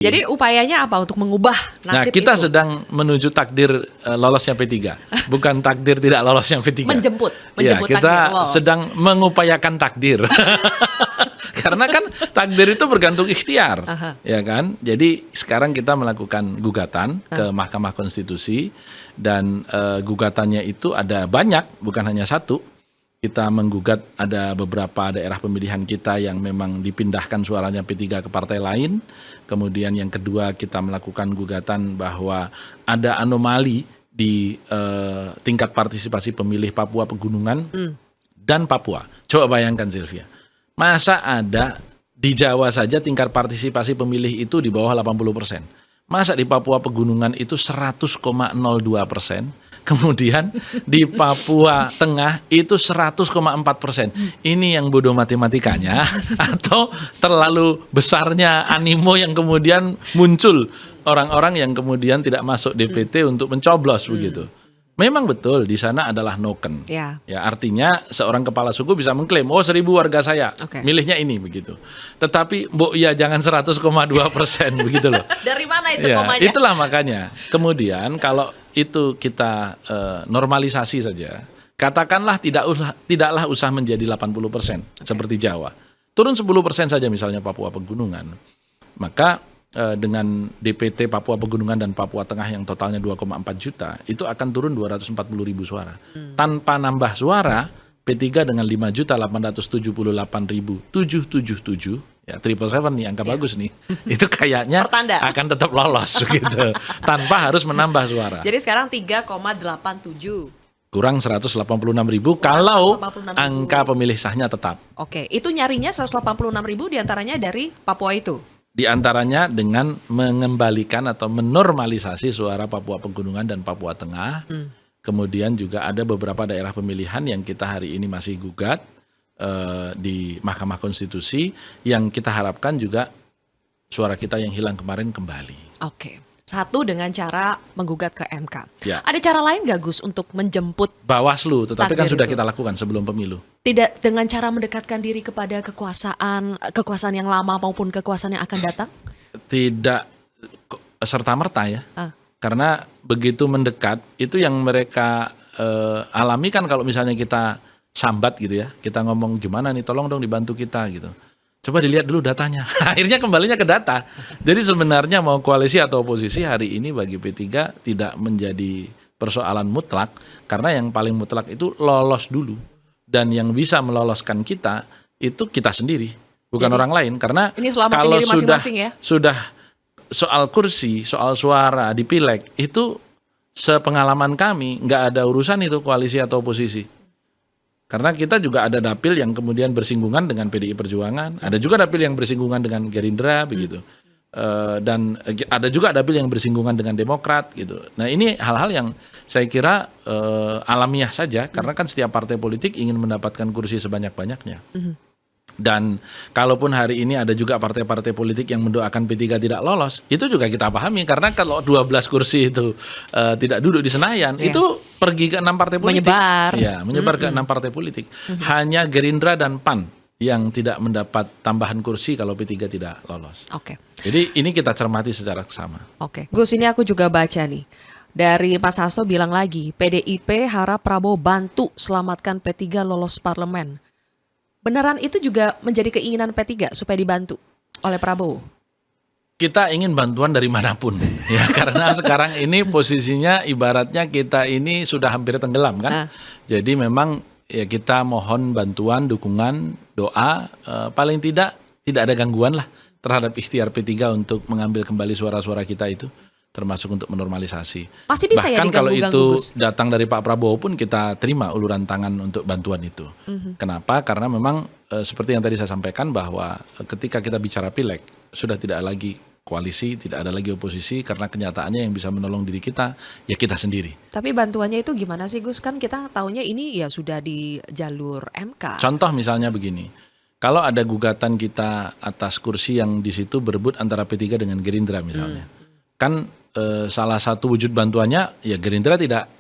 Jadi upayanya apa untuk mengubah Nah, nasib kita itu? sedang menuju takdir lolosnya P3, bukan takdir tidak lolosnya P3. Menjemput Ya, takdir kita lolos. sedang mengupayakan takdir. Karena kan takdir itu bergantung ikhtiar, ya kan? Jadi sekarang kita melakukan gugatan ke Mahkamah Konstitusi dan gugatannya itu ada banyak, bukan hanya satu. Kita menggugat ada beberapa daerah pemilihan kita yang memang dipindahkan suaranya P3 ke partai lain. Kemudian yang kedua kita melakukan gugatan bahwa ada anomali di tingkat partisipasi pemilih Papua Pegunungan dan Papua. Coba bayangkan Sylvia, masa ada di Jawa saja tingkat partisipasi pemilih itu di bawah 80%. Masa di Papua Pegunungan itu 100,02%. Kemudian di Papua Tengah itu 100,4%. Ini yang bodoh matematikanya atau terlalu besarnya animo yang kemudian muncul orang-orang yang kemudian tidak masuk DPT untuk mencoblos begitu. Memang betul di sana adalah noken. Ya. Ya, artinya seorang kepala suku bisa mengklaim, oh 1.000 warga saya milihnya ini begitu. Tetapi mbok ya jangan 100,2% begitu loh. Dari mana itu Ya, komanya? itulah makanya. Kemudian kalau itu kita normalisasi saja, katakanlah tidaklah usah menjadi 80% seperti Jawa. Turun 10% saja misalnya Papua Pegunungan. Maka dengan DPT Papua Pegunungan dan Papua Tengah yang totalnya 2,4 juta, itu akan turun 240.000 suara. Tanpa nambah suara, P3 dengan 5.878.777, ya 777 nih angka bagus nih, itu kayaknya Pertanda. akan tetap lolos gitu, tanpa harus menambah suara. Jadi sekarang 3,87. Kurang 186.000 kalau 186.000. angka pemilih sahnya tetap. Oke, itu nyarinya 186.000 diantaranya dari Papua itu. Di antaranya dengan mengembalikan atau menormalisasi suara Papua Pegunungan dan Papua Tengah. Kemudian juga ada beberapa daerah pemilihan yang kita hari ini masih gugat di Mahkamah Konstitusi, yang kita harapkan juga suara kita yang hilang kemarin kembali. Oke. Satu dengan cara menggugat ke MK. Ya. Ada cara lain nggak Gus untuk menjemput, Bawaslu, tetapi kan takdir sudah itu kita lakukan sebelum pemilu. tidak dengan cara mendekatkan diri kepada kekuasaan yang lama maupun kekuasaan yang akan datang? Tidak serta-merta ya. Karena begitu mendekat, itu yang mereka alami kan kalau misalnya kita sambat gitu ya. Kita ngomong gimana nih, tolong dong dibantu kita gitu. Coba dilihat dulu datanya. Akhirnya kembalinya ke data. Jadi sebenarnya mau koalisi atau oposisi hari ini bagi P3 tidak menjadi persoalan mutlak. Karena yang paling mutlak itu lolos dulu. Dan yang bisa meloloskan kita itu kita sendiri. Bukan orang lain. Karena Ini selamatin kalau diri masing-masing ya? sudah soal kursi, soal suara di pileg, itu sepengalaman kami nggak ada urusan itu koalisi atau oposisi. Karena kita juga ada dapil yang kemudian bersinggungan dengan PDI Perjuangan, ada juga dapil yang bersinggungan dengan Gerindra begitu, dan ada juga dapil yang bersinggungan dengan Demokrat gitu. Nah ini hal-hal yang saya kira alamiah saja, karena kan setiap partai politik ingin mendapatkan kursi sebanyak-banyaknya. Dan kalaupun hari ini ada juga partai-partai politik yang mendoakan P3 tidak lolos, itu juga kita pahami, karena kalau 12 kursi itu tidak duduk di Senayan, itu pergi ke 6 partai politik. Menyebar. Ya, menyebar ke 6 partai politik. Hanya Gerindra dan PAN yang tidak mendapat tambahan kursi kalau P3 tidak lolos. Oke. Jadi ini kita cermati secara sama. Oke. Gus, ini aku juga baca nih. Dari Mas Hasto bilang lagi, PDIP harap Prabowo bantu selamatkan P3 lolos parlemen. Beneran itu juga menjadi keinginan P3 supaya dibantu oleh Prabowo? Kita ingin bantuan dari manapun ya, karena sekarang ini posisinya ibaratnya kita ini sudah hampir tenggelam kan. Jadi memang ya kita mohon bantuan, dukungan, doa, paling tidak ada gangguan lah terhadap ikhtiar P3 untuk mengambil kembali suara-suara kita itu, termasuk untuk menormalisasi. Masih bisa ya Bahkan kalau diganggu-ganggu, itu Gus? datang dari Pak Prabowo pun kita terima uluran tangan untuk bantuan itu. Kenapa? Karena memang seperti yang tadi saya sampaikan bahwa ketika kita bicara pileg, sudah tidak lagi koalisi, tidak ada lagi oposisi, karena kenyataannya yang bisa menolong diri kita ya kita sendiri. Tapi bantuannya itu gimana sih Gus? Kan kita taunya ini ya sudah di jalur MK. Contoh misalnya begini, kalau ada gugatan kita atas kursi yang di situ berebut antara P3 dengan Gerindra misalnya, kan salah satu wujud bantuannya ya Gerindra tidak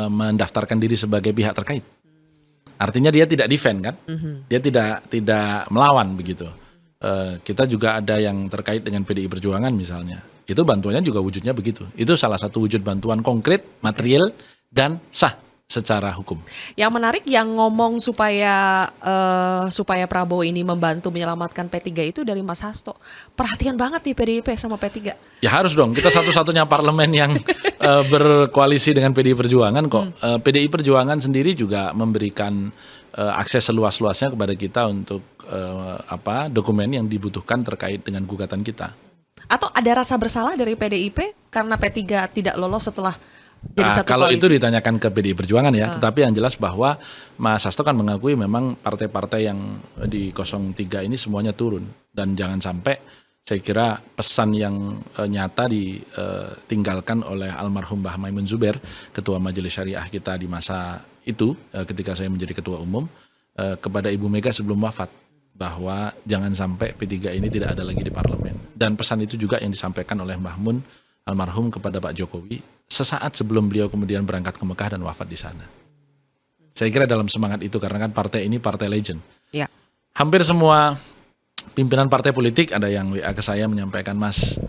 mendaftarkan diri sebagai pihak terkait. Artinya dia tidak defend kan, dia tidak melawan begitu. Kita juga ada yang terkait dengan PDI Perjuangan misalnya. Itu bantuannya juga wujudnya begitu. Itu salah satu wujud bantuan konkret, material, dan sah secara hukum. Yang menarik yang ngomong supaya Prabowo ini membantu menyelamatkan P3 itu dari Mas Hasto. Perhatian banget nih PDIP sama P3. Ya harus dong, kita satu-satunya parlemen yang berkoalisi dengan PDI Perjuangan kok. PDI Perjuangan sendiri juga memberikan akses seluas-luasnya kepada kita untuk dokumen yang dibutuhkan terkait dengan gugatan kita. Atau ada rasa bersalah dari PDIP karena P3 tidak lolos setelah jadi satu kalau koalisi? itu ditanyakan ke PDI Perjuangan ya, tetapi yang jelas bahwa Mas Hasto kan mengakui memang partai-partai yang di 03 ini semuanya turun. Dan jangan sampai saya kira pesan yang nyata ditinggalkan oleh almarhum Mbah Maimun Zubair, Ketua Majelis Syariah kita di masa itu ketika saya menjadi Ketua Umum, kepada Ibu Mega sebelum wafat, bahwa jangan sampai P3 ini tidak ada lagi di parlemen. Dan pesan itu juga yang disampaikan oleh Mbah Mun almarhum kepada Pak Jokowi sesaat sebelum beliau kemudian berangkat ke Mekah dan wafat di sana. Saya kira dalam semangat itu, karena kan partai ini partai legend. Ya. Hampir semua pimpinan partai politik ada yang WA ke saya menyampaikan, Mas,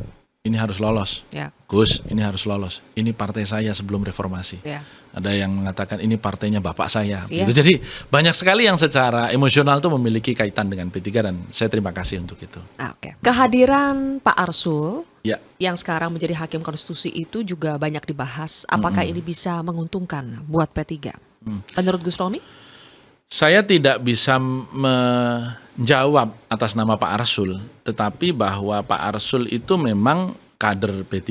ini harus lolos. Ya. Gus, ini harus lolos. Ini partai saya sebelum reformasi. Ya. Ada yang mengatakan ini partainya bapak saya. Ya. Gitu. Jadi banyak sekali yang secara emosional tuh memiliki kaitan dengan P3 dan saya terima kasih untuk itu. Oke. Kehadiran Pak Arsul Ya. yang sekarang menjadi Hakim Konstitusi itu juga banyak dibahas. Apakah ini bisa menguntungkan buat P3? Menurut Gus Romi? Saya tidak bisa menjawab atas nama Pak Arsul, tetapi bahwa Pak Arsul itu memang kader P3,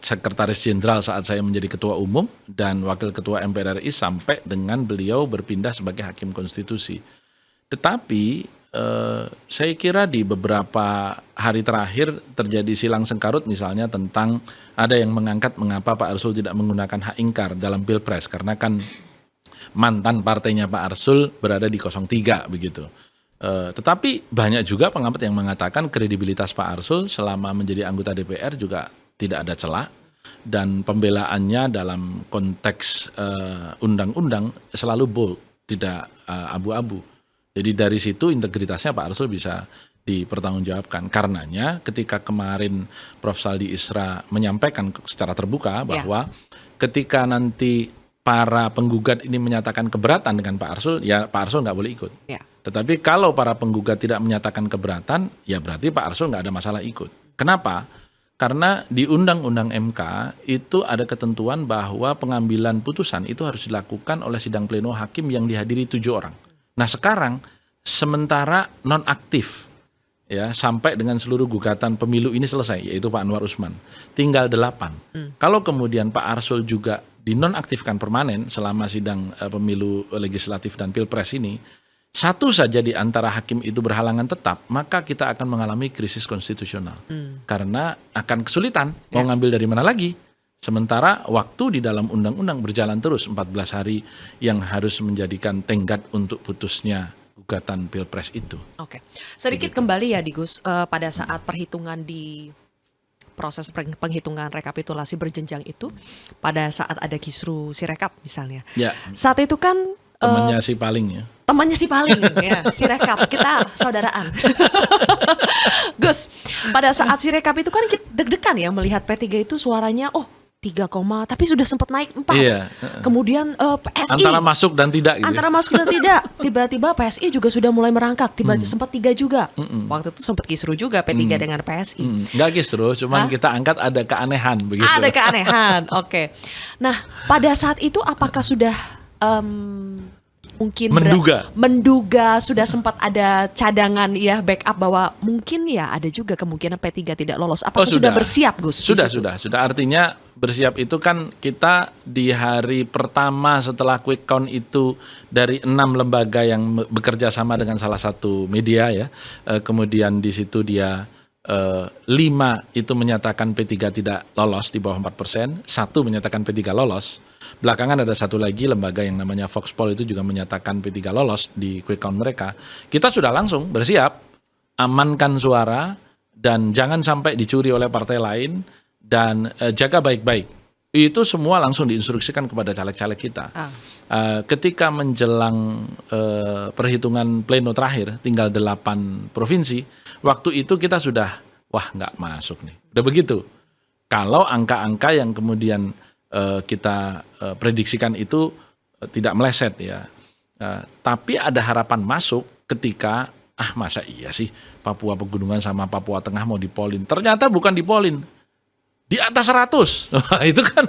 sekretaris jenderal saat saya menjadi ketua umum dan wakil ketua MPR RI sampai dengan beliau berpindah sebagai hakim konstitusi. Tetapi saya kira di beberapa hari terakhir terjadi silang sengkarut misalnya tentang ada yang mengangkat mengapa Pak Arsul tidak menggunakan hak ingkar dalam Pilpres, karena kan mantan partainya Pak Arsul berada di 03 begitu. Tetapi banyak juga pengamat yang mengatakan kredibilitas Pak Arsul selama menjadi anggota DPR juga tidak ada celah, dan pembelaannya dalam konteks undang-undang selalu bold, tidak abu-abu. Jadi dari situ integritasnya Pak Arsul bisa dipertanggungjawabkan. Karenanya ketika kemarin Prof. Saldi Isra menyampaikan secara terbuka bahwa ketika nanti para penggugat ini menyatakan keberatan dengan Pak Arsul, ya Pak Arsul nggak boleh ikut. Ya. Tetapi kalau para penggugat tidak menyatakan keberatan, ya berarti Pak Arsul nggak ada masalah ikut. Kenapa? Karena di Undang-Undang MK itu ada ketentuan bahwa pengambilan putusan itu harus dilakukan oleh sidang pleno hakim yang dihadiri 7 orang. Nah sekarang sementara nonaktif ya sampai dengan seluruh gugatan pemilu ini selesai, yaitu Pak Anwar Usman, tinggal 8. Kalau kemudian Pak Arsul juga dinonaktifkan permanen selama sidang pemilu legislatif dan pilpres ini, satu saja di antara hakim itu berhalangan tetap, maka kita akan mengalami krisis konstitusional. Karena akan kesulitan mau ngambil dari mana lagi. Sementara waktu di dalam undang-undang berjalan terus 14 hari yang harus menjadikan tenggat untuk putusnya gugatan pilpres itu. Oke, sedikit kembali ya di Gus, pada saat perhitungan di proses penghitungan rekapitulasi berjenjang itu, pada saat ada kisru Sirekap misalnya. Ya. Saat itu kan temannya si Paling ya. Temannya si Paling ya, Sirekap, kita saudaraan. Gus, pada saat Sirekap itu kan deg-degan ya melihat P3 itu suaranya 3, tapi sudah sempat naik 4. Iya. Kemudian PSI antara masuk dan tidak gitu. Antara masuk dan tidak. Tiba-tiba PSI juga sudah mulai merangkak, tiba-tiba sempat 3 juga. Waktu itu sempat kisru juga P3 dengan PSI. Enggak kisru, cuman kita angkat ada keanehan begitu. Ada keanehan. Oke. Nah, pada saat itu apakah sudah mungkin menduga sudah sempat ada cadangan ya backup bahwa mungkin ya ada juga kemungkinan P3 tidak lolos. Apakah sudah bersiap Gus? Sudah. Artinya bersiap itu kan kita di hari pertama setelah quick count itu dari 6 lembaga yang bekerja sama dengan salah satu media ya. Kemudian di situ dia 5 itu menyatakan P3 tidak lolos di bawah 4%, 1 menyatakan P3 lolos. Belakangan ada satu lagi lembaga yang namanya Voxpol itu juga menyatakan P3 lolos di quick count mereka. Kita sudah langsung bersiap, amankan suara dan jangan sampai dicuri oleh partai lain dan jaga baik-baik Itu semua langsung diinstruksikan kepada caleg-caleg kita. Ketika menjelang perhitungan pleno terakhir, tinggal 8 provinsi, waktu itu kita sudah, wah nggak masuk nih. Udah begitu. Kalau angka-angka yang kemudian kita prediksikan itu tidak meleset ya. Tapi ada harapan masuk ketika, masa iya sih Papua Pegunungan sama Papua Tengah mau dipolin. Ternyata bukan dipolin. Di atas 100. Wah, itu kan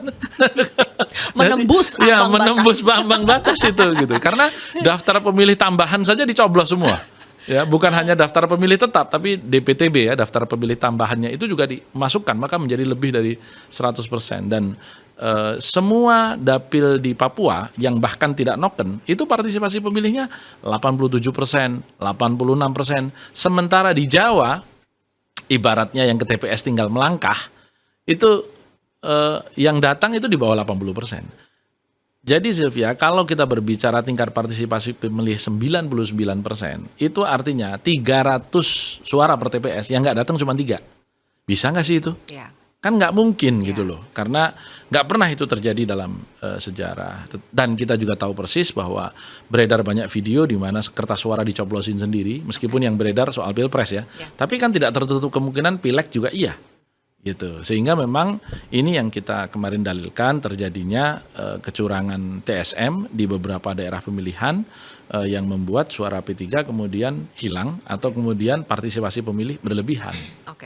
Menembus ya, ambang menembus batas. ambang batas itu gitu. Karena daftar pemilih tambahan saja dicoblos semua. Ya, bukan hanya daftar pemilih tetap, tapi DPTB ya, daftar pemilih tambahannya itu juga dimasukkan, maka menjadi lebih dari 100%. Dan semua dapil di Papua yang bahkan tidak noken, itu partisipasi pemilihnya 87%, 86%. Sementara di Jawa, ibaratnya yang ke TPS tinggal melangkah, itu yang datang itu di bawah 80%. Jadi Sylvia, kalau kita berbicara tingkat partisipasi pemilih 99%, itu artinya 300 suara per TPS, yang nggak datang cuma 3. Bisa nggak sih itu? Ya. Kan nggak mungkin gitu loh, karena nggak pernah itu terjadi dalam sejarah. Dan kita juga tahu persis bahwa beredar banyak video di mana kertas suara dicoblosin sendiri, meskipun yang beredar soal pilpres ya. Tapi kan tidak tertutup kemungkinan pileg juga iya. Gitu. Sehingga memang ini yang kita kemarin dalilkan terjadinya kecurangan TSM di beberapa daerah pemilihan yang membuat suara P3 kemudian hilang atau kemudian partisipasi pemilih berlebihan. Oke.